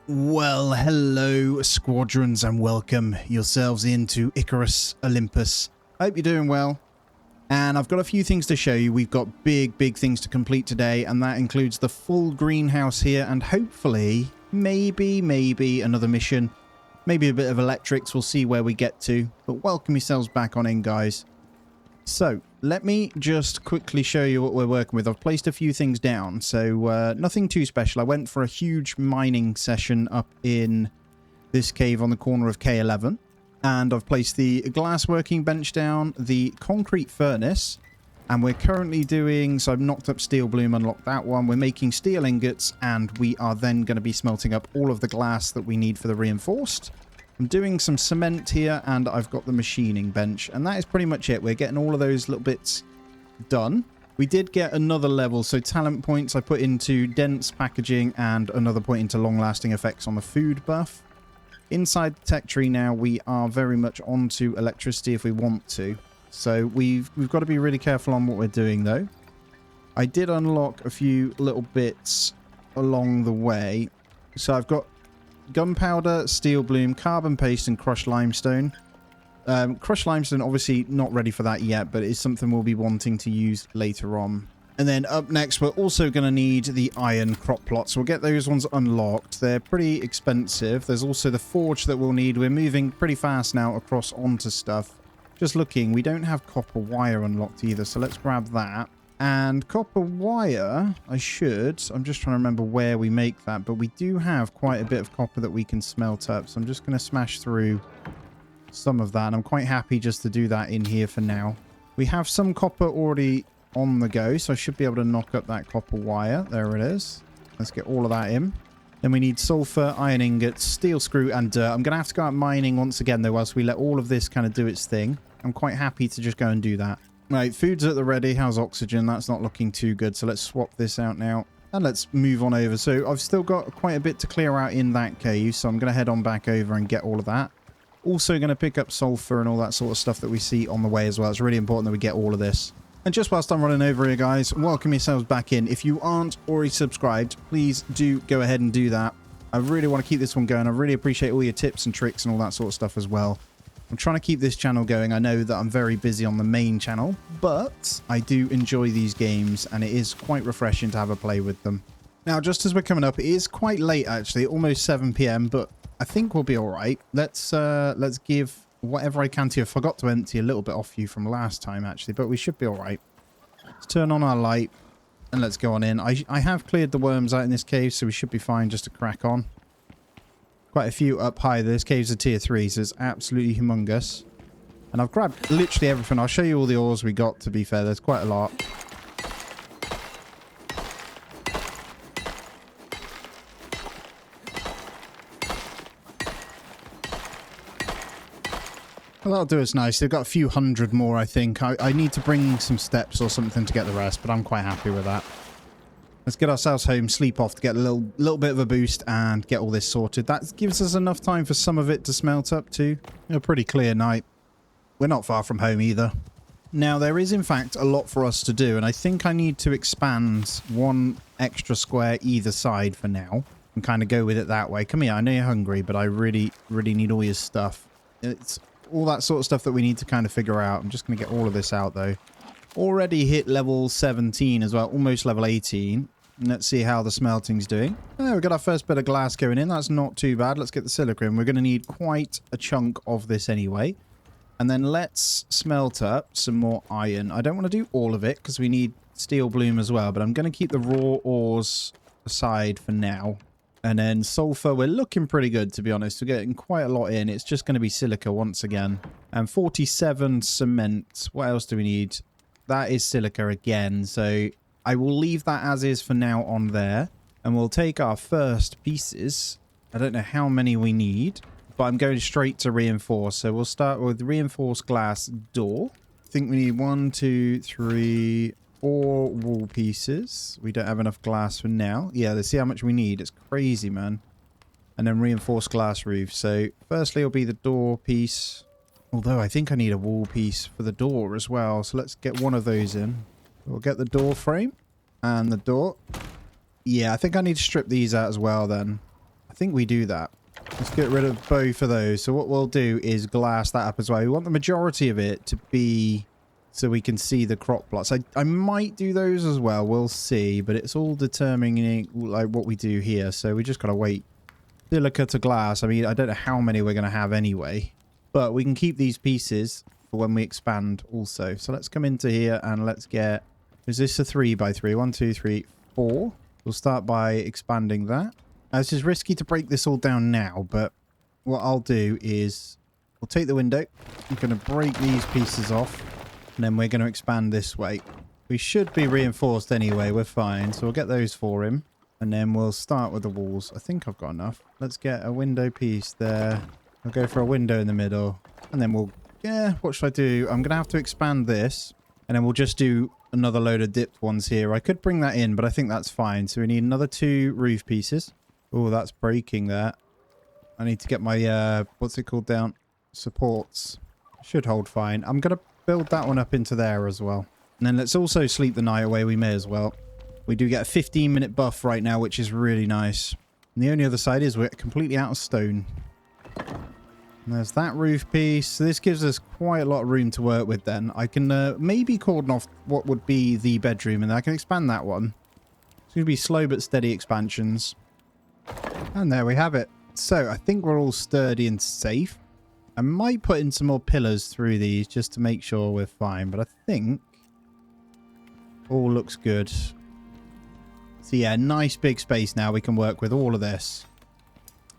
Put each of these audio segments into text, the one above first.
Well, hello squadrons and welcome yourselves into Icarus Olympus. I hope you're doing well. And I've got a few things to show you. We've got big things to complete today, and that includes the full greenhouse here and hopefully, maybe another mission. Maybe a bit of electrics, we'll see where we get to. But welcome yourselves back on in, guys. So, let me just quickly show you what we're working with. I've placed a few things down, so nothing too special. I went for a huge mining session up in this cave on the corner of K11. And I've placed the glass working bench down, the concrete furnace, and we're currently doing, so I've knocked up steel bloom, unlocked that one. We're making steel ingots, and we are then going to be smelting up all of the glass that we need for the reinforced. I'm doing some cement here, and I've got the machining bench, and that is pretty much it. We're getting all of those little bits done. We did get another level, so talent points I put into dense packaging and another point into long-lasting effects on the food buff. Inside the tech tree now, we are very much onto electricity if we want to. So we've got to be really careful on what we're doing, though. I did unlock a few little bits along the way. So I've got gunpowder, steel bloom, carbon paste, and crushed limestone. Crushed limestone, obviously not ready for that yet, but it's something we'll be wanting to use later on. And then up next, we're also going to need the iron crop plots. We'll get those ones unlocked. They're pretty expensive. There's also the forge that we'll need. We're moving pretty fast now across onto stuff. Just looking, we don't have copper wire unlocked either, so let's grab that. And copper wire, I'm just trying to remember where we make that, but we do have quite a bit of copper that we can smelt up, so I'm just going to smash through some of that, and I'm quite happy just to do that in here for now. We have some copper already on the go, so I should be able to knock up that copper wire. There it is. Let's get all of that in. Then we need sulfur, iron ingots, steel screw, and dirt. I'm going to have to go out mining once again, though, whilst we let all of this kind of do its thing. I'm quite happy to just go and do that. Right, food's at the ready. How's oxygen? That's not looking too good, so let's swap this out now. And let's move on over. So I've still got quite a bit to clear out in that cave, so I'm going to head on back over and get all of that. Also going to pick up sulfur and all that sort of stuff that we see on the way as well. It's really important that we get all of this. And just whilst I'm running over here, guys, welcome yourselves back in. If you aren't already subscribed, please do go ahead and do that. I really want to keep this one going. I really appreciate all your tips and tricks and all that sort of stuff as well. I'm trying to keep this channel going. I know that I'm very busy on the main channel, but I do enjoy these games, and it is quite refreshing to have a play with them. Now, just as we're coming up, it is quite late, actually, almost 7 p.m., but I think we'll be all right. Let's give whatever I can to you. I forgot to empty a little bit off you from last time, actually, but we should be all right. Let's turn on our light, and let's go on in. I have cleared the worms out in this cave, so we should be fine just to crack on. Quite a few up high. This cave's a tier 3, so it's absolutely humongous. And I've grabbed literally everything. I'll show you all the ores we got, to be fair. There's quite a lot. Well, that'll do us nice. They've got a few hundred more, I think. I need to bring some steps or something to get the rest, but I'm quite happy with that. Let's get ourselves home, sleep off to get a little bit of a boost and get all this sorted. That gives us enough time for some of it to smelt up too. A pretty clear night. We're not far from home either. Now, there is in fact a lot for us to do, and I think I need to expand one extra square either side for now and kind of go with it that way. Come here, I know you're hungry, but I really need all your stuff. It's all that sort of stuff that we need to kind of figure out. I'm just going to get all of this out though. Already hit level 17 as well, almost level 18. Let's see how the smelting's doing. Oh, we've got our first bit of glass going in. That's not too bad. Let's get the silica in. We're going to need quite a chunk of this anyway. And then let's smelt up some more iron. I don't want to do all of it because we need steel bloom as well. But I'm going to keep the raw ores aside for now. And then sulfur, we're looking pretty good, to be honest. We're getting quite a lot in. It's just going to be silica once again. And 47 cement. What else do we need? That is silica again. So I will leave that as is for now on there. And we'll take our first pieces. I don't know how many we need, but I'm going straight to reinforce. So we'll start with reinforced glass door. I think we need 1, 2, 3, 4 wall pieces. We don't have enough glass for now. Yeah, let's see how much we need. It's crazy, man. And then reinforced glass roof. So firstly it'll be the door piece. Although I think I need a wall piece for the door as well. So let's get one of those in. We'll get the door frame and the door. Yeah, I think I need to strip these out as well then. I think we do that. Let's get rid of both of those. So what we'll do is glass that up as well. We want the majority of it to be so we can see the crop plots. I might do those as well. We'll see. But it's all determining like what we do here. So we just got to wait. Silica to glass. I mean, I don't know how many we're going to have anyway. But we can keep these pieces for when we expand also. So let's come into here and let's get... Is this a 3x3? 1, 2, 3, 4. We'll start by expanding that. This is risky to break this all down now, but what I'll do is we'll take the window. I'm going to break these pieces off, and then we're going to expand this way. We should be reinforced anyway. We're fine. So we'll get those for him, and then we'll start with the walls. I think I've got enough. Let's get a window piece there. I'll go for a window in the middle, and then we'll... Yeah, what should I do? I'm going to have to expand this, and then we'll just do another load of dipped ones here. I could bring that in, but I think that's fine. So we need another 2 roof pieces. Oh, that's breaking that. I need to get my, what's it called down? Supports. Should hold fine. I'm going to build that one up into there as well. And then let's also sleep the night away. We may as well. We do get a 15-minute buff right now, which is really nice. And the only other side is we're completely out of stone. And there's that roof piece. So this gives us quite a lot of room to work with then. I can maybe cordon off what would be the bedroom, and I can expand that one. It's going to be slow but steady expansions. And there we have it. So I think we're all sturdy and safe. I might put in some more pillars through these just to make sure we're fine. But I think all looks good. So yeah, nice big space now. We can work with all of this.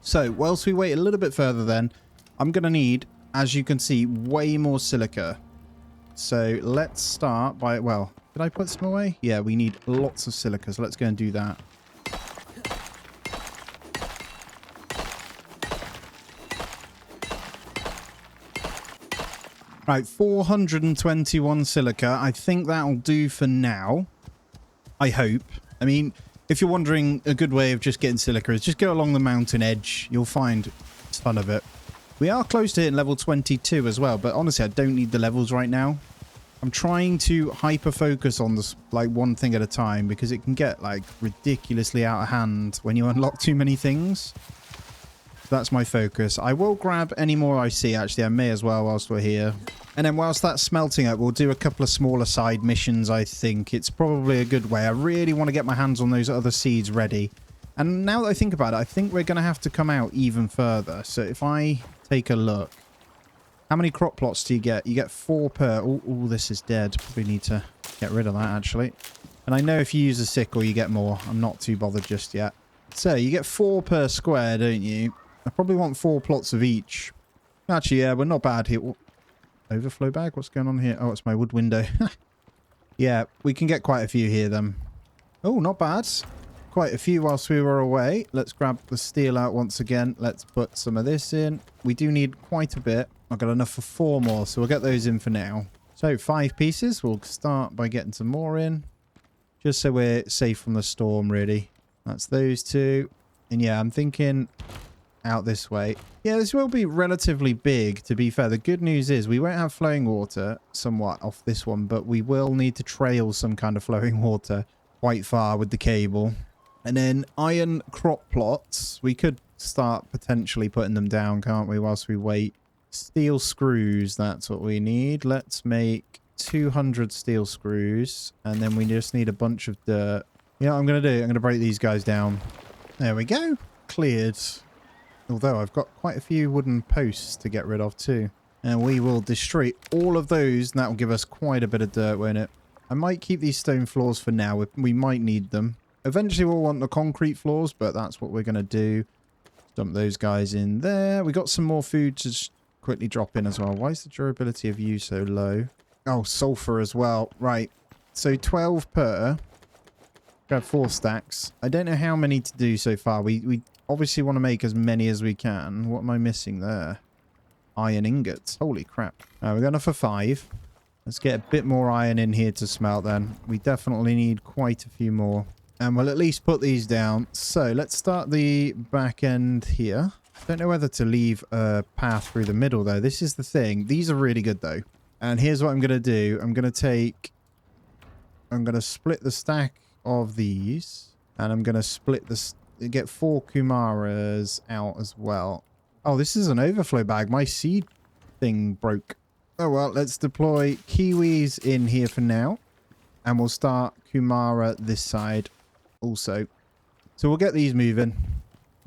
So whilst we wait a little bit further then, I'm going to need, as you can see, way more silica. So let's start by, well, did I put some away? Yeah, we need lots of silica. So let's go and do that. Right, 421 silica. I think that'll do for now. I hope. I mean, if you're wondering, a good way of just getting silica is just go along the mountain edge. You'll find a ton of it. We are close to hitting level 22 as well, but honestly, I don't need the levels right now. I'm trying to hyper-focus on this, like, one thing at a time, because it can get, like, ridiculously out of hand when you unlock too many things. That's my focus. I will grab any more I see, actually. I may as well whilst we're here. And then whilst that's smelting up, we'll do a couple of smaller side missions, I think. It's probably a good way. I really want to get my hands on those other seeds ready. And now that I think about it, I think we're going to have to come out even further. So if I take a look. How many crop plots do you get? You get 4 per... Oh, this is dead. Probably need to get rid of that, actually. And I know if you use a sickle, you get more. I'm not too bothered just yet. So you get 4 per square, don't you? I probably want 4 plots of each. Actually, yeah, we're not bad here. Overflow bag? What's going on here? Oh, it's my wood window. Yeah, we can get quite a few here, then. Oh, not bad. Quite a few whilst we were away. Let's grab the steel out once again. Let's put some of this in. We do need quite a bit. I've got enough for 4 more, so we'll get those in for now. So 5 pieces. We'll start by getting some more in. Just so we're safe from the storm, really. That's those 2. And yeah, I'm thinking out this way. Yeah, this will be relatively big, to be fair. The good news is we won't have flowing water somewhat off this one, but we will need to trail some kind of flowing water quite far with the cable. And then iron crop plots. We could start potentially putting them down, can't we, whilst we wait. Steel screws, that's what we need. Let's make 200 steel screws. And then we just need a bunch of dirt. Yeah, I'm going to do. I'm going to break these guys down. There we go. Cleared. Although I've got quite a few wooden posts to get rid of too. And we will destroy all of those. And that will give us quite a bit of dirt, won't it? I might keep these stone floors for now. We might need them. Eventually we'll want the concrete floors, but that's what we're going to do. Dump those guys in there. We got some more food to just quickly drop in as well. Why is the durability of you so low? Oh, sulfur as well. Right. So 12 per. Grab 4 stacks. I don't know how many to do so far. We obviously want to make as many as we can. What am I missing there? Iron ingots. Holy crap. We've got enough for 5. Let's get a bit more iron in here to smelt then. We definitely need quite a few more. And we'll at least put these down. So let's start the back end here. I don't know whether to leave a path through the middle though. This is the thing. These are really good though. And here's what I'm going to do. I'm going to split the stack of these. And I'm going to split the get 4 Kumaras out as well. Oh, this is an overflow bag. My seed thing broke. Oh, well, let's deploy Kiwis in here for now. And we'll start Kumara this side also. So we'll get these moving.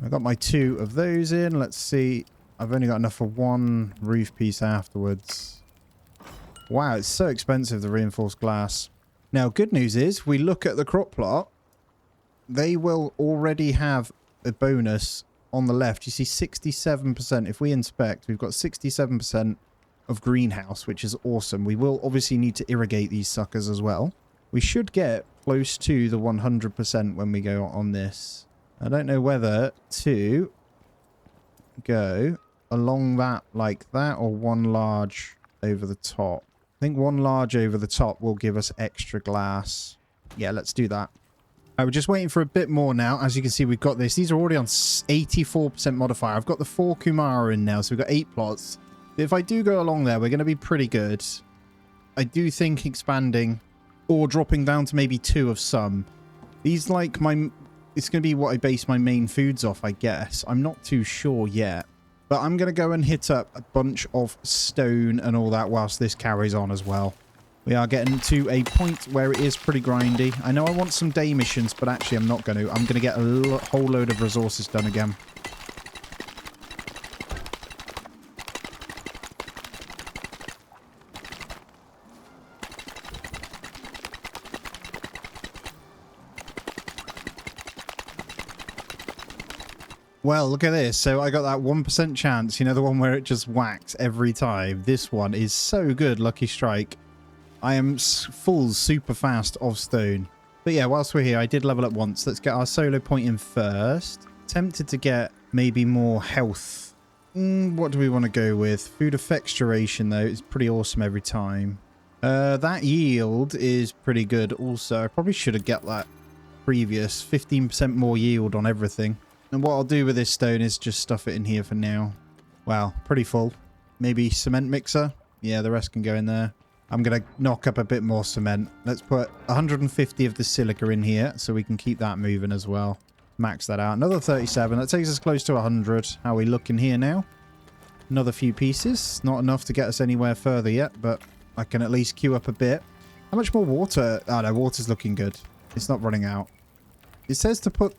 I got my 2 of those in. Let's see. I've only got enough for 1 roof piece afterwards. Wow, it's so expensive, the reinforced glass. Now, good news is, we look at the crop plot. They will already have a bonus on the left. You see 67%. If we inspect, we've got 67% of greenhouse, which is awesome. We will obviously need to irrigate these suckers as well. We should get close to the 100% when we go on this. I don't know whether to go along that like that or one large over the top. I think one large over the top will give us extra glass. Yeah, let's do that. We're just waiting for a bit more now. As you can see, we've got this. These are already on 84% modifier. I've got the 4 Kumara in now, so we've got 8 plots. If I do go along there, we're going to be pretty good. I do think expanding or dropping down to maybe 2 of some. These like my... It's going to be what I base my main foods off, I guess. I'm not too sure yet. But I'm going to go and hit up a bunch of stone and all that whilst this carries on as well. We are getting to a point where it is pretty grindy. I know I want some day missions, but actually I'm not going to. I'm going to get a whole load of resources done again. Well, look at this. So I got that 1% chance. You know, the one where it just whacks every time. This one is so good. Lucky strike. I am full super fast of stone. But yeah, whilst we're here, I did level up once. Let's get our solo point in first. Tempted to get maybe more health. What do we want to go with? Food effects duration, though, is pretty awesome every time. That yield is pretty good also. I probably should have got that previous. 15% more yield on everything. And what I'll do with this stone is just stuff it in here for now. Wow, pretty full. Maybe cement mixer. Yeah, the rest can go in there. I'm going to knock up a bit more cement. Let's put 150 of the silica in here so we can keep that moving as well. Max that out. Another 37. That takes us close to 100. How are we looking here now? Another few pieces. Not enough to get us anywhere further yet, but I can at least queue up a bit. How much more water? Oh, no, water's looking good. It's not running out. It says to put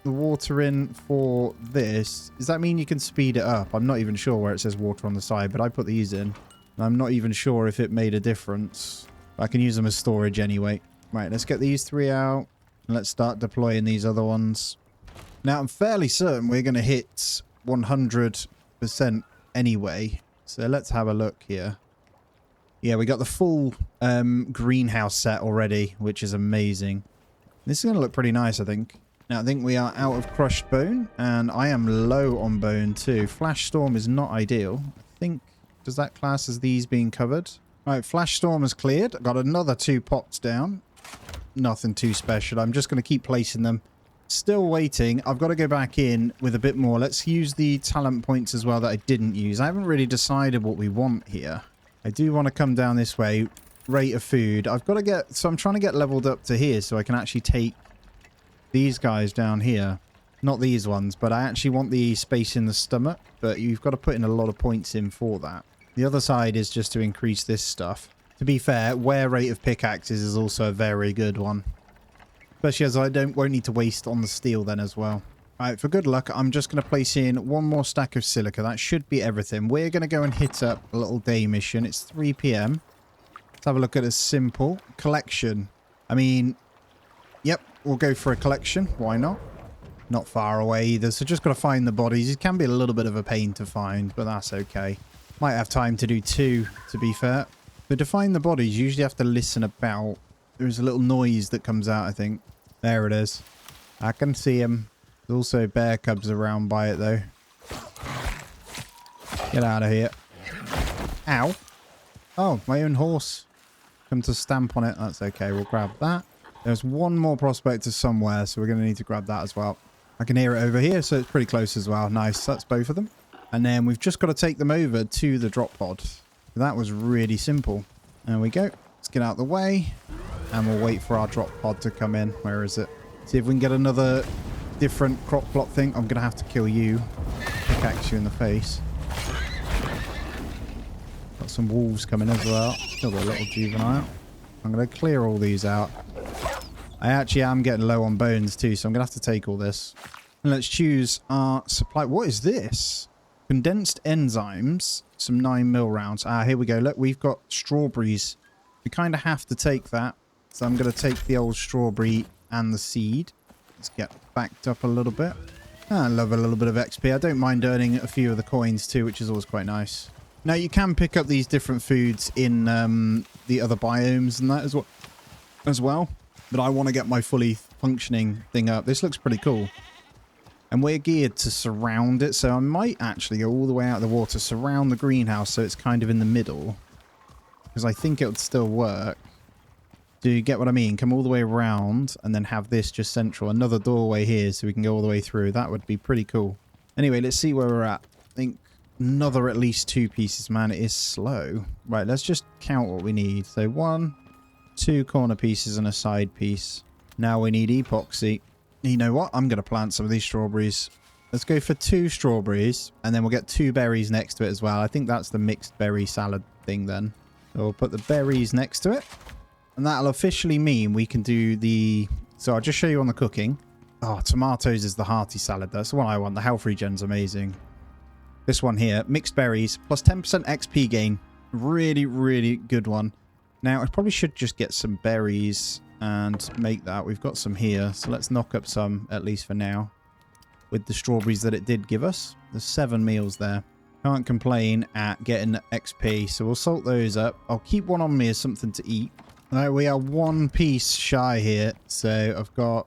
the water in for this. Does that mean you can speed it up? I'm not even sure where it says water on the side, but I put these in. I'm not even sure if it made a difference. I can use them as storage anyway. Right, let's get these 3 out. And let's start deploying these other ones. Now, I'm fairly certain we're going to hit 100% anyway. So let's have a look here. Yeah, we got the full greenhouse set already, which is amazing. This is going to look pretty nice, I think. Now, I think we are out of crushed bone, and I am low on bone too. Flash storm is not ideal. I think, does that class as these being covered? All right, flash storm is cleared. Got another 2 pots down. Nothing too special. I'm just going to keep placing them. Still waiting. I've got to go back in with a bit more. Let's use the talent points as well that I didn't use. I haven't really decided what we want here. I do want to come down this way. Rate of food. I've got to get... So I'm trying to get leveled up to here so I can actually take these guys down here. Not these ones, but I actually want the space in the stomach. But you've got to put in a lot of points in for that. The other side is just to increase this stuff. To be fair, wear rate of pickaxes is also a very good one. Especially as I won't need to waste on the steel then as well. Alright, for good luck, I'm just going to place in 1 more stack of silica. That should be everything. We're going to go and hit up a little day mission. It's 3 PM. Let's have a look at a simple collection. I mean, yep, we'll go for a collection. Why not? Not far away either, so just got to find the bodies. It can be a little bit of a pain to find, but that's okay. Might have time to do 2, to be fair. But to find the bodies, you usually have to listen about. There's a little noise that comes out, I think. There it is. I can see him. There's also bear cubs around by it, though. Get out of here. Ow. Oh, my own horse. Come to stamp on it. That's okay. We'll grab that. There's 1 more prospector somewhere, so we're going to need to grab that as well. I can hear it over here, so it's pretty close as well. Nice. That's both of them. And then we've just got to take them over to the drop pod. That was really simple. There we go. Let's get out of the way. And we'll wait for our drop pod to come in. Where is it? See if we can get another different crop plot thing. I'm going to have to kill you. Pickaxe you in the face. Got some wolves coming as well. Still got a little juvenile. I'm going to clear all these out. I actually am getting low on bones too, so I'm going to have to take all this. And let's choose our supply. What is this? Condensed enzymes. Some 9mm rounds. Ah, here we go. Look, we've got strawberries. We kind of have to take that. So I'm going to take the old strawberry and the seed. Let's get backed up a little bit. I love a little bit of XP. I don't mind earning a few of the coins too, which is always quite nice. Now, you can pick up these different foods in the other biomes and that as well. But I want to get my fully functioning thing up. This looks pretty cool. And we're geared to surround it, so I might actually go all the way out of the water, surround the greenhouse so it's kind of in the middle. Because I think it would still work. Do you get what I mean? Come all the way around and then have this just central. Another doorway here so we can go all the way through. That would be pretty cool. Anyway, let's see where we're at. I think another at least 2 pieces, man. It is slow. Right, let's just count what we need. So 1, 2 corner pieces and a side piece. Now we need epoxy. You know what? I'm going to plant some of these strawberries. Let's go for 2 strawberries, and then we'll get 2 berries next to it as well. I think that's the mixed berry salad thing then. So we'll put the berries next to it, and that'll officially mean we can do the... So I'll just show you on the cooking. Oh, tomatoes is the hearty salad. That's the one I want. The health regen's amazing. This one here, mixed berries, plus 10% XP gain. Really, really good one. Now, I probably should just get some berries and make that. We've got some here, so let's knock up some, at least for now, with the strawberries that it did give us. There's 7 meals there. Can't complain at getting XP, so we'll salt those up. I'll keep one on me as something to eat. All right, we are 1 piece shy here, so I've got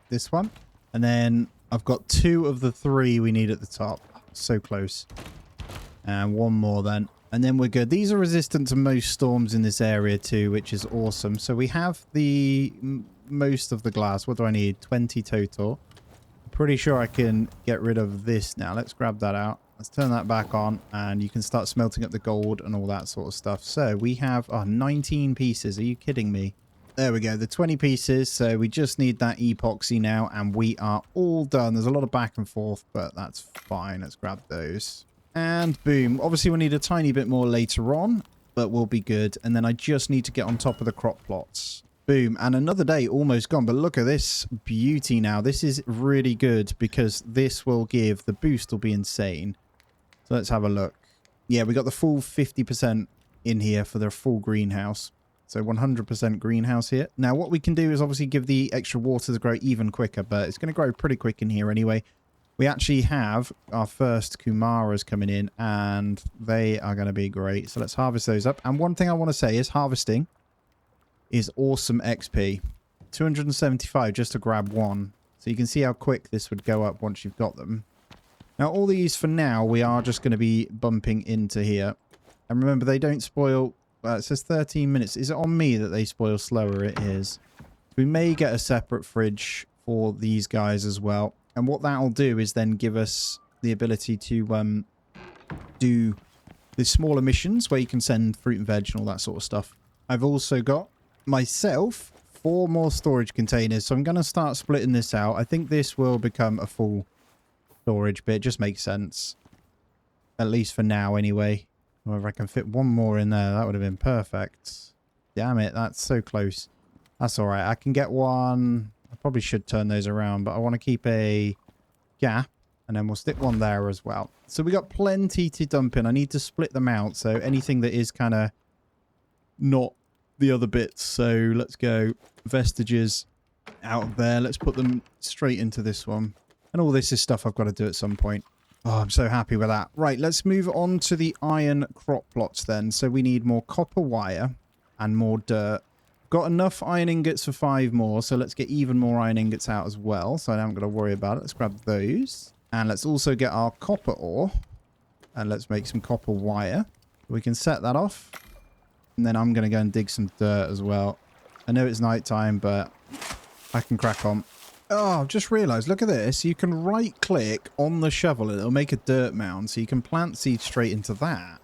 this one, and then I've got 2 of the 3 we need at the top. So close. And 1 more then. And then we're good. These are resistant to most storms in this area too, which is awesome. So we have the most of the glass. What do I need? 20 total. I'm pretty sure I can get rid of this now. Let's grab that out. Let's turn that back on, and you can start smelting up the gold and all that sort of stuff. So we have 19 pieces. Are you kidding me? There we go. The 20 pieces. So we just need that epoxy now, and we are all done. There's a lot of back and forth, but that's fine. Let's grab those. And boom. Obviously, we'll need a tiny bit more later on, but we'll be good. And then I just need to get on top of the crop plots. Boom. And another day almost gone. But look at this beauty now. This is really good because this will give... The boost will be insane. So let's have a look. Yeah, we got the full 50% in here for the full greenhouse. So 100% greenhouse here. Now, what we can do is obviously give the extra water to grow even quicker, but it's going to grow pretty quick in here anyway. We actually have our first Kumaras coming in, and they are going to be great. So let's harvest those up. And one thing I want to say is harvesting is awesome XP. 275 just to grab one. So you can see how quick this would go up once you've got them. Now, all these for now, we are just going to be bumping into here. And remember, they don't spoil... it says 13 minutes. Is it on me that they spoil slower? It is. We may get a separate fridge for these guys as well. And what that'll do is then give us the ability to do the smaller missions where you can send fruit and veg and all that sort of stuff. I've also got myself 4 more storage containers. So I'm going to start splitting this out. I think this will become a full storage bit. It just makes sense. At least for now anyway. Or if I can fit 1 more in there, that would have been perfect. Damn it, that's so close. That's alright. I can get 1... I probably should turn those around, but I want to keep a gap, and then we'll stick 1 there as well. So we got plenty to dump in. I need to split them out, so anything that is kind of not the other bits. So let's go vestiges out of there. Let's put them straight into this one. And all this is stuff I've got to do at some point. Oh, I'm so happy with that. Right, let's move on to the iron crop plots then. So we need more copper wire and more dirt. Got enough iron ingots for 5 more, so let's get even more iron ingots out as well, so I haven't got to worry about it. Let's grab those. And let's also get our copper ore. And let's make some copper wire. We can set that off. And then I'm going to go and dig some dirt as well. I know it's nighttime, but I can crack on. Oh, I've just realised, look at this. You can right-click on the shovel and it'll make a dirt mound, so you can plant seeds straight into that.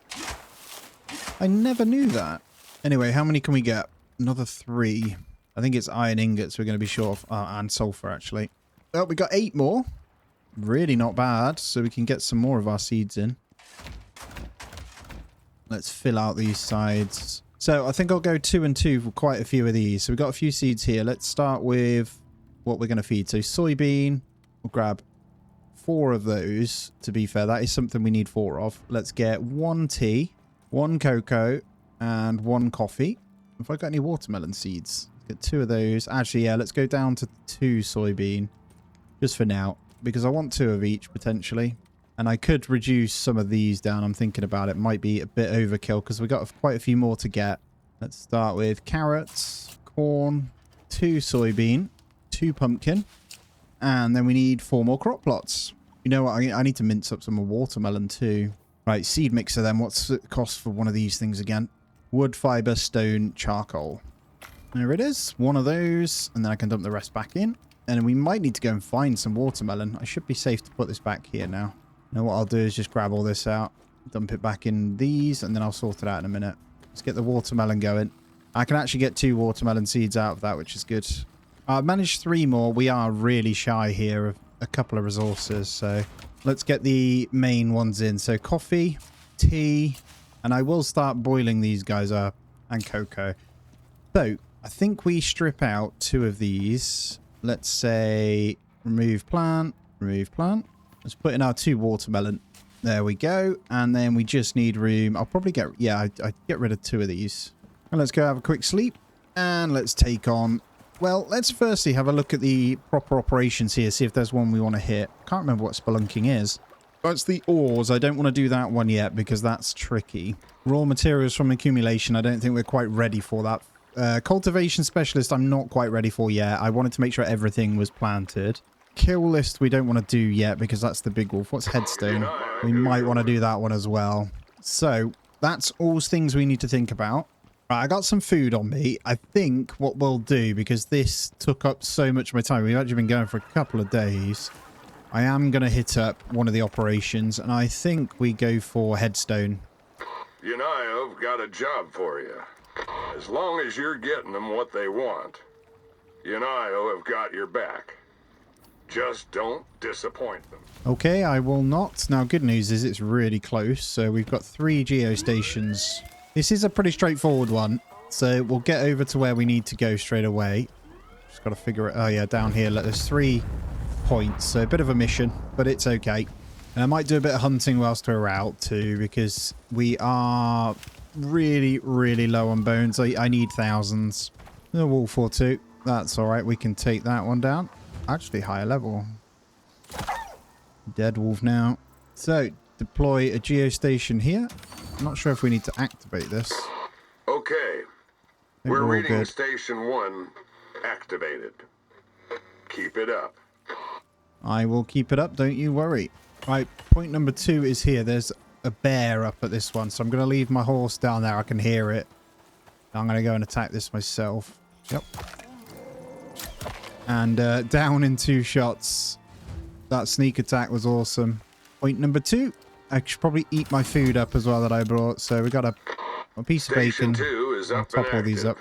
I never knew that. Anyway, how many can we get? Another 3. I think it's iron ingots we're going to be short of. And sulfur, actually. Well, we got 8 more. Really not bad. So we can get some more of our seeds in. Let's fill out these sides. So I think I'll go 2 and 2 for quite a few of these. So we've got a few seeds here. Let's start with what we're going to feed. So soybean, we'll grab 4 of those. To be fair, that is something we need 4 of. Let's get 1 tea, 1 cocoa, and 1 coffee. Have I got any watermelon seeds? Get 2 of those. Actually, yeah, let's go down to 2 soybean. Just for now. Because I want 2 of each, potentially. And I could reduce some of these down. I'm thinking about it. Might be a bit overkill because we've got quite a few more to get. Let's start with carrots, corn, 2 soybean, 2 pumpkin, and then we need 4 more crop plots. You know what? I need to mince up some more watermelon too. Right, seed mixer then. What's the cost for one of these things again? Wood, fiber, stone, charcoal. There it is. 1 of those, and then I can dump the rest back in. And we might need to go and find some watermelon. I should be safe to put this back here now. Now what I'll do is just grab all this out, dump it back in these, and then I'll sort it out in a minute. Let's get the watermelon going. I can actually get 2 watermelon seeds out of that, which is good. I've managed 3 more. We are really shy here of a couple of resources, so let's get the main ones in. So coffee, tea, and I will start boiling these guys up, and cocoa. So I think we strip out 2 of these. Let's say remove plant, remove plant. Let's put in our 2 watermelon. There we go. And then we just need room. I'll probably get... Yeah, I'd get rid of 2 of these. And let's go have a quick sleep. And let's take on... Well, let's firstly have a look at the proper operations here. See if there's one we want to hit. Can't remember what spelunking is. That's the ores. I don't want to do that one yet because that's tricky. Raw materials from accumulation. I don't think we're quite ready for that. Cultivation specialist I'm not quite ready for yet. I wanted to make sure everything was planted. Kill list we don't want to do yet because that's the big wolf. What's headstone? We might want to do that one as well. So that's all things we need to think about. Right, I got some food on me. I think what we'll do, because this took up so much of my time, we've actually been going for a couple of days. I am going to hit up one of the operations, and I think we go for headstone. I've got a job for you. As long as you're getting them what they want, have got your back. Just don't disappoint them. Okay, I will not. Now, good news is it's really close. So we've got 3 geostations. This is a pretty straightforward one. So we'll get over to where we need to go straight away. Just got to figure it. Oh, yeah, down here. Look, there's 3 points. So a bit of a mission, but it's okay. And I might do a bit of hunting whilst we're out too, because we are really, really low on bones. I need thousands. A wolf or 2. That's all right. We can take that one down. Actually, higher level. Dead wolf now. So, deploy a geostation here. I'm not sure if we need to activate this. Okay. We're reading good. Station 1 activated. Keep it up. I will keep it up, don't you worry. Right, point number 2 is here. There's a bear up at this one, so I'm going to leave my horse down there. I can hear it. I'm going to go and attack this myself. Yep. And down in 2 shots. That sneak attack was awesome. Point number 2. I should probably eat my food up as well that I brought. So we got a piece of bacon. Station 2 is up I'll top and all these up.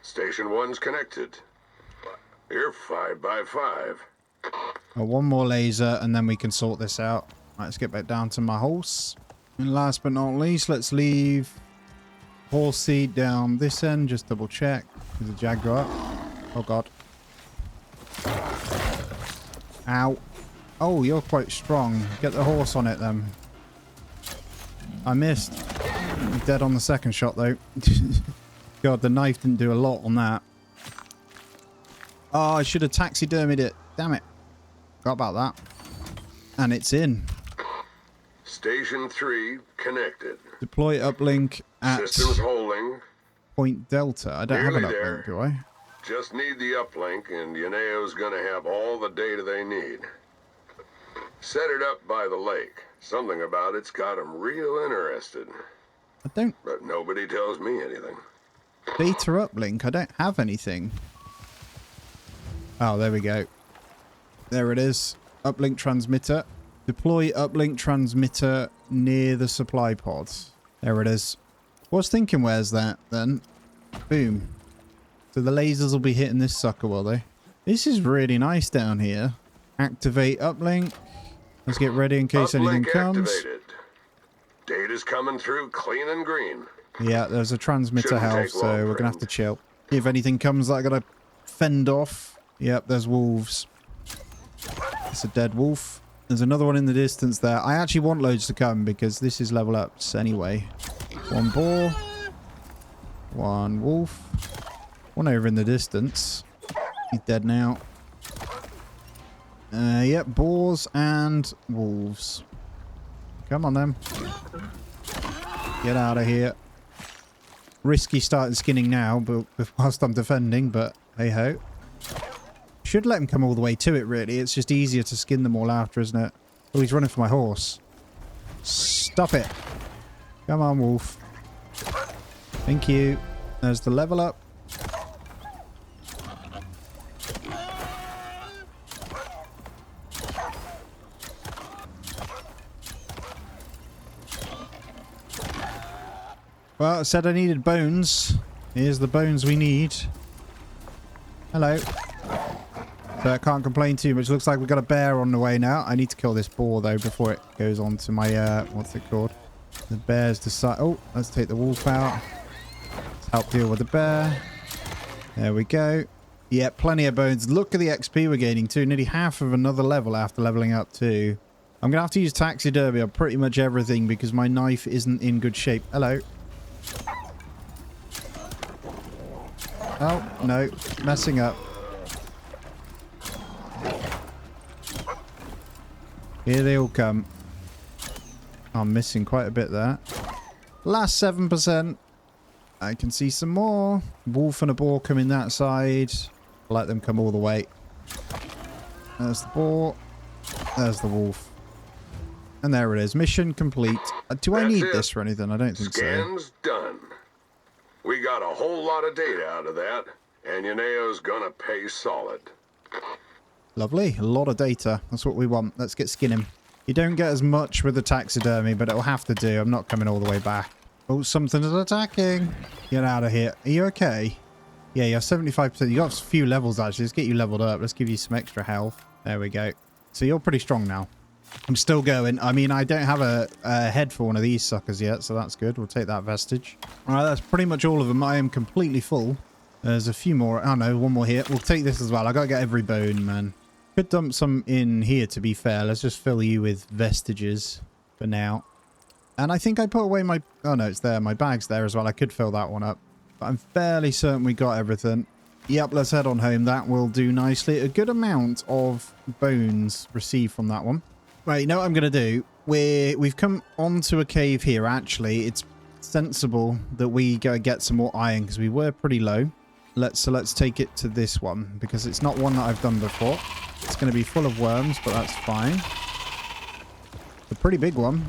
Station 1's connected. You're 5 by 5. Oh, 1 more laser and then we can sort this out. Right, let's get back down to my horse. And last but not least, let's leave horse seat down this end. Just double check. There's a jag go up. Oh, God. Ow. Oh, you're quite strong. Get the horse on it, then. I missed. I'm dead on the second shot, though. God, the knife didn't do a lot on that. Oh, I should have taxidermied it. Damn it. Forgot about that. And it's in. Station 3 connected. Deploy uplink at Systems holding. Point Delta. I don't have an uplink, do I? Just need the uplink and Yaneo's gonna have all the data they need. Set it up by the lake. Something about it's got them real interested. I don't... But nobody tells me anything. Data uplink? I don't have anything. Oh, there we go. There it is. Uplink transmitter. Deploy uplink transmitter near the supply pod. There it is. I was thinking, where's that then? Boom. So the lasers will be hitting this sucker, will they? This is really nice down here. Activate uplink. Let's get ready in case anything Uplink comes. activated. Data's coming through clean and green. Yeah, there's a transmitter Shouldn't health, take so long, we're going to have friend. to chill. If anything comes that I got to fend off. Yep, there's wolves. It's a dead wolf. There's another one in the distance there. I actually want loads to come because this is level ups anyway. One boar. One wolf. One over in the distance. He's dead now. Yep, boars and wolves. Come on then. Get out of here. Risky starting skinning now, but whilst I'm defending, but hey ho. Should let him come all the way to it, really. It's just easier to skin them all after, isn't it? Oh, he's running for my horse. Stop it. Come on, wolf. Thank you. There's the level up. Well, I said I needed bones. Here's the bones we need. Hello. So I can't complain too much. Looks like we've got a bear on the way now. I need to kill this boar, though, before it goes on to my, what's it called? The bear's decide. Oh, let's take the wolf out. Let's help deal with the bear. There we go. Yeah, plenty of bones. Look at the XP we're gaining, too. Nearly half of another level after leveling up, too. I'm going to have to use taxidermy on pretty much everything because my knife isn't in good shape. Hello. Oh, no. Messing up. Here they all come. I'm missing quite a bit there. Last 7%. I can see some more. Wolf and a boar coming that side. Let them come all the way. There's the boar. There's the wolf. And there it is. Mission complete. Do I need this for anything? I don't think so. Scan's done. We got a whole lot of data out of that, and Yuneo's gonna pay solid. Lovely. A lot of data. That's what we want. Let's get skinning. You don't get as much with the taxidermy, but it'll have to do. I'm not coming all the way back. Oh, something is attacking. Get out of here. Are you okay? Yeah, you're 75%. You got a few levels, actually. Let's get you leveled up. Let's give you some extra health. There we go. So you're pretty strong now. I'm still going. I mean, I don't have a head for one of these suckers yet, so that's good. We'll take that vestige. All right, that's pretty much all of them. I am completely full. There's a few more. Oh, no, one more here. We'll take this as well. I got to get every bone, man. Could dump some in here, to be fair. Let's just fill you with vestiges for now. And I think I put away my... Oh, no, it's there. My bag's there as well. I could fill that one up. But I'm fairly certain we got everything. Yep, let's head on home. That will do nicely. A good amount of bones received from that one. Right, you know what I'm going to do? We've come onto a cave here, actually. It's sensible that we go get some more iron because we were pretty low. Let's take it to this one because it's not one that I've done before. It's going to be full of worms, but that's fine. A pretty big one.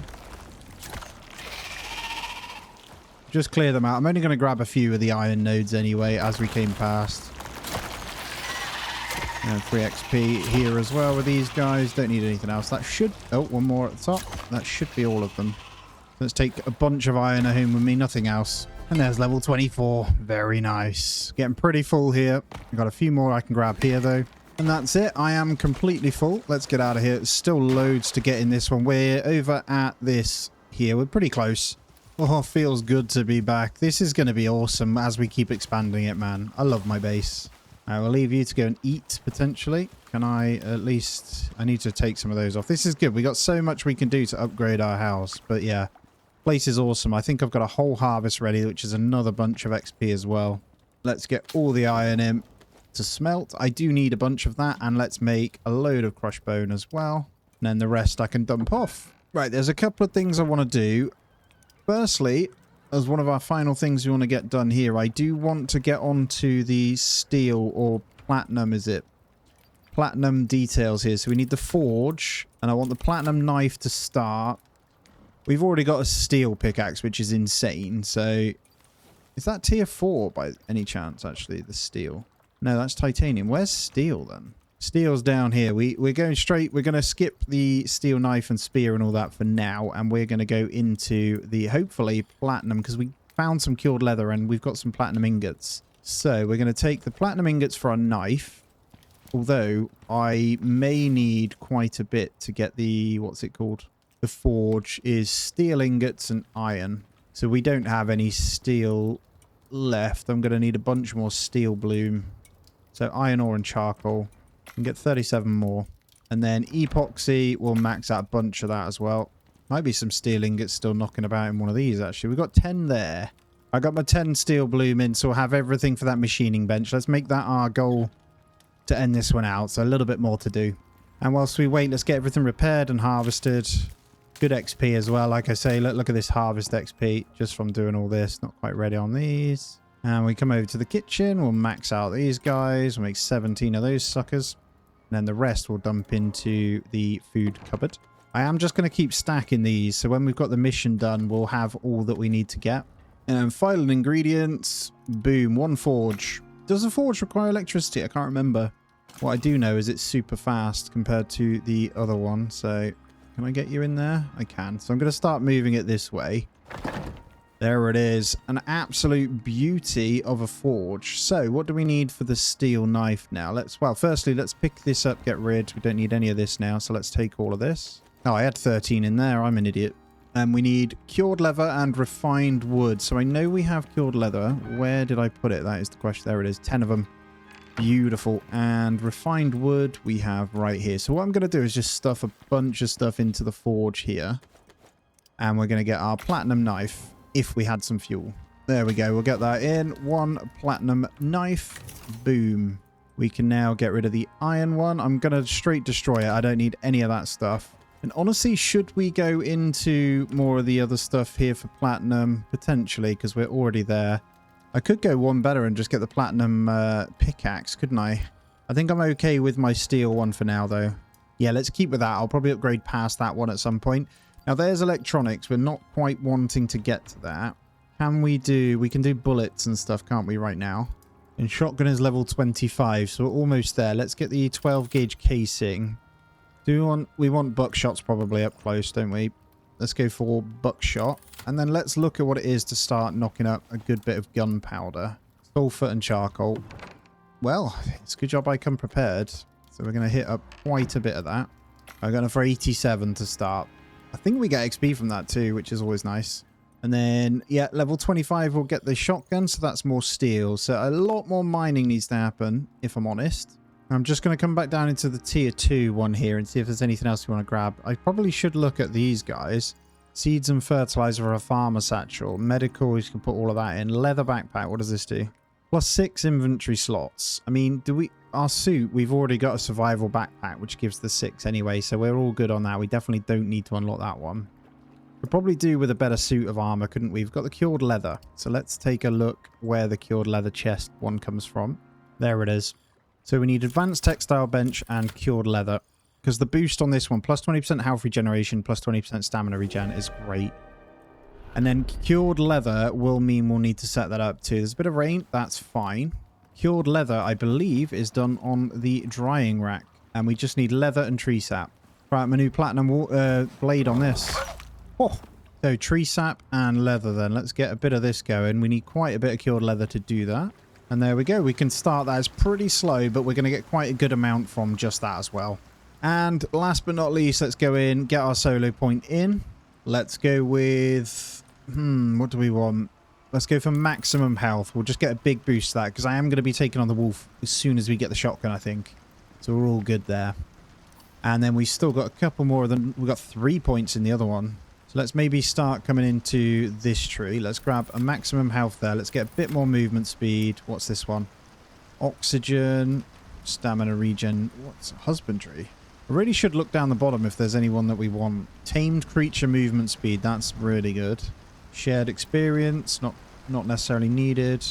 Just clear them out. I'm only going to grab a few of the iron nodes anyway as we came past. And 3 XP here as well with these guys. Don't need anything else. That should... Oh, one more at the top. That should be all of them. Let's take a bunch of iron home with me. Nothing else. And there's level 24. Very nice. Getting pretty full here. I've got a few more I can grab here, though. And that's it. I am completely full. Let's get out of here. There's still loads to get in this one. We're over at this here. We're pretty close. Oh, feels good to be back. This is going to be awesome as we keep expanding it, man. I love my base. I will leave you to go and eat, potentially. Can I at least... I need to take some of those off. This is good. We got so much we can do to upgrade our house. But yeah, place is awesome. I think I've got a whole harvest ready, which is another bunch of XP as well. Let's get all the iron in to smelt. I do need a bunch of that. And let's make a load of crushed bone as well. And then the rest I can dump off. Right, there's a couple of things I want to do. Firstly, as one of our final things we want to get done here, I do want to get onto the steel or platinum, is it? Platinum details here. So we need the forge, and I want the platinum knife to start. We've already got a steel pickaxe, which is insane. So is that tier 4 by any chance, actually, the steel? No, that's titanium. Where's steel then? Steel's down here. We're going straight. We're going to skip the steel knife and spear and all that for now. And we're going to go into the, hopefully, platinum. Because we found some cured leather and we've got some platinum ingots. So we're going to take the platinum ingots for our knife. Although I may need quite a bit to get the, what's it called? The forge is steel ingots and iron. So we don't have any steel left. I'm going to need a bunch more steel bloom. So iron ore and charcoal. And get 37 more. And then epoxy, we'll max out a bunch of that as well. Might be some steel ingots still knocking about in one of these, actually. We've got 10 there. I got my 10 steel bloom in, so we'll have everything for that machining bench. Let's make that our goal to end this one out. So a little bit more to do. And whilst we wait, let's get everything repaired and harvested. Good XP as well. Like I say, look at this harvest XP just from doing all this. Not quite ready on these. And we come over to the kitchen. We'll max out these guys. We'll make 17 of those suckers. And then the rest will dump into the food cupboard. I am just going to keep stacking these. So when we've got the mission done, we'll have all that we need to get. And final ingredients. Boom. One forge. Does a forge require electricity? I can't remember. What I do know is it's super fast compared to the other one. So can I get you in there? I can. So I'm going to start moving it this way. There it is. An absolute beauty of a forge. So what do we need for the steel knife now? Well, firstly, let's pick this up, get rid. We don't need any of this now. So let's take all of this. Oh, I had 13 in there. I'm an idiot. And we need cured leather and refined wood. So I know we have cured leather. Where did I put it? That is the question. There it is. 10 of them. Beautiful. And refined wood we have right here. So what I'm going to do is just stuff a bunch of stuff into the forge here. And we're going to get our platinum knife if we had some fuel. There we go. We'll get that in. One platinum knife. Boom. We can now get rid of the iron one. I'm going to straight destroy it. I don't need any of that stuff. And honestly, should we go into more of the other stuff here for platinum? Potentially, because we're already there. I could go one better and just get the platinum pickaxe, couldn't I? I think I'm okay with my steel one for now, though. Yeah, let's keep with that. I'll probably upgrade past that one at some point. Now, there's electronics. We're not quite wanting to get to that. We can do bullets and stuff, can't we, right now? And shotgun is level 25, so we're almost there. Let's get the 12 gauge casing. We want buckshots probably up close, don't we? Let's go for buckshot. And then let's look at what it is to start knocking up a good bit of gunpowder. Sulfur and charcoal. Well, it's a good job I come prepared. So we're going to hit up quite a bit of that. I'm going for 87 to start. I think we get XP from that too, which is always nice. And then, yeah, level 25 we'll get the shotgun, so that's more steel. So a lot more mining needs to happen, if I'm honest. I'm just going to come back down into the tier 2 one here and see if there's anything else we want to grab. I probably should look at these guys. Seeds and fertilizer for a farmer satchel. Medical, we can put all of that in. Leather backpack, what does this do? +6 inventory slots. I mean, our suit, we've already got a survival backpack, which gives the 6 anyway, so we're all good on that. We definitely don't need to unlock that one. Could probably do with a better suit of armor, couldn't we? We've got the cured leather. So let's take a look where the cured leather chest one comes from. There it is. So we need advanced textile bench and cured leather. Because the boost on this one, plus 20% health regeneration, plus 20% stamina regen is great. And then cured leather will mean we'll need to set that up too. There's a bit of rain, that's fine. Cured leather, I believe, is done on the drying rack. And we just need leather and tree sap. Right, my new platinum blade on this. Oh, so tree sap and leather then. Let's get a bit of this going. We need quite a bit of cured leather to do that. And there we go. We can start that. It's pretty slow, but we're going to get quite a good amount from just that as well. And last but not least, let's go in, get our solo point in. Let's go with... what do we want? Let's go for maximum health. We'll just get a big boost to that, because I am going to be taking on the wolf as soon as we get the shotgun, I think. So we're all good there. And then we still got a couple more of them. We've got 3 points in the other one. So let's maybe start coming into this tree. Let's grab a maximum health there. Let's get a bit more movement speed. What's this one? Oxygen, stamina regen. What's husbandry? I really should look down the bottom if there's anyone that we want. Tamed creature movement speed. That's really good. Shared experience. Not necessarily needed.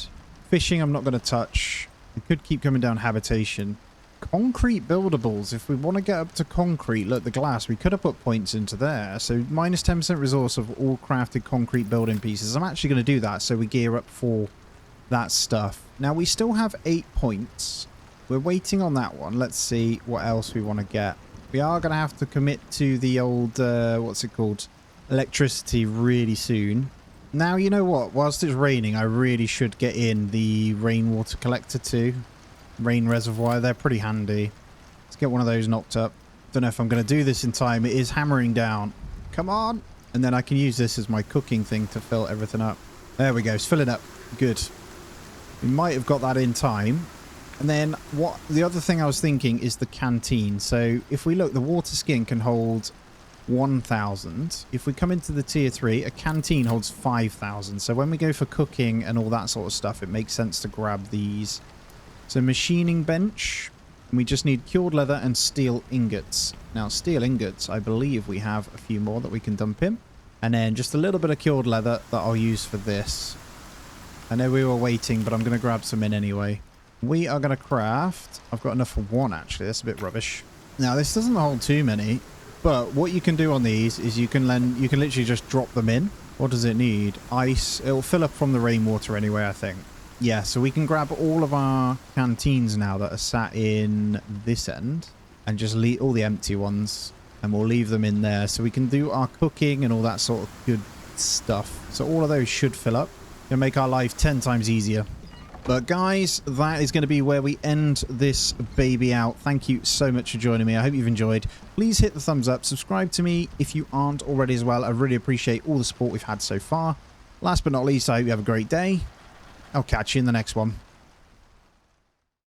Fishing I'm not going to touch. We could keep coming down habitation. Concrete buildables. If we want to get up to concrete, look, the glass, we could have put points into there. So minus 10% resource of all crafted concrete building pieces. I'm actually going to do that so we gear up for that stuff. Now, we still have 8 points. We're waiting on that one. Let's see what else we want to get. We are going to have to commit to the old, what's it called? Electricity really soon. Now, you know what? Whilst it's raining, I really should get in the rainwater collector too. Rain reservoir, they're pretty handy. Let's get one of those knocked up. Don't know if I'm going to do this in time. It is hammering down. Come on. And then I can use this as my cooking thing to fill everything up. There we go. It's filling up. Good. We might have got that in time. And then what the other thing I was thinking is the canteen. So if we look, the water skin can hold 1,000. If we come into the tier 3, a canteen holds 5,000. So when we go for cooking and all that sort of stuff, it makes sense to grab these. So machining bench. We just need cured leather and steel ingots. Now, steel ingots, I believe we have a few more that we can dump in. And then just a little bit of cured leather that I'll use for this. I know we were waiting, but I'm going to grab some in anyway. We are going to craft... I've got enough for one, actually. That's a bit rubbish. Now, this doesn't hold too many. But what you can do on these is you can literally just drop them in. What does it need? Ice. It'll fill up from the rainwater anyway, I think. Yeah, so we can grab all of our canteens now that are sat in this end and just leave all the empty ones, and we'll leave them in there so we can do our cooking and all that sort of good stuff. So all of those should fill up. Gonna make our life 10 times easier. But guys, that is going to be where we end this baby out. Thank you so much for joining me. I hope you've enjoyed. Please hit the thumbs up. Subscribe to me if you aren't already as well. I really appreciate all the support we've had so far. Last but not least, I hope you have a great day. I'll catch you in the next one.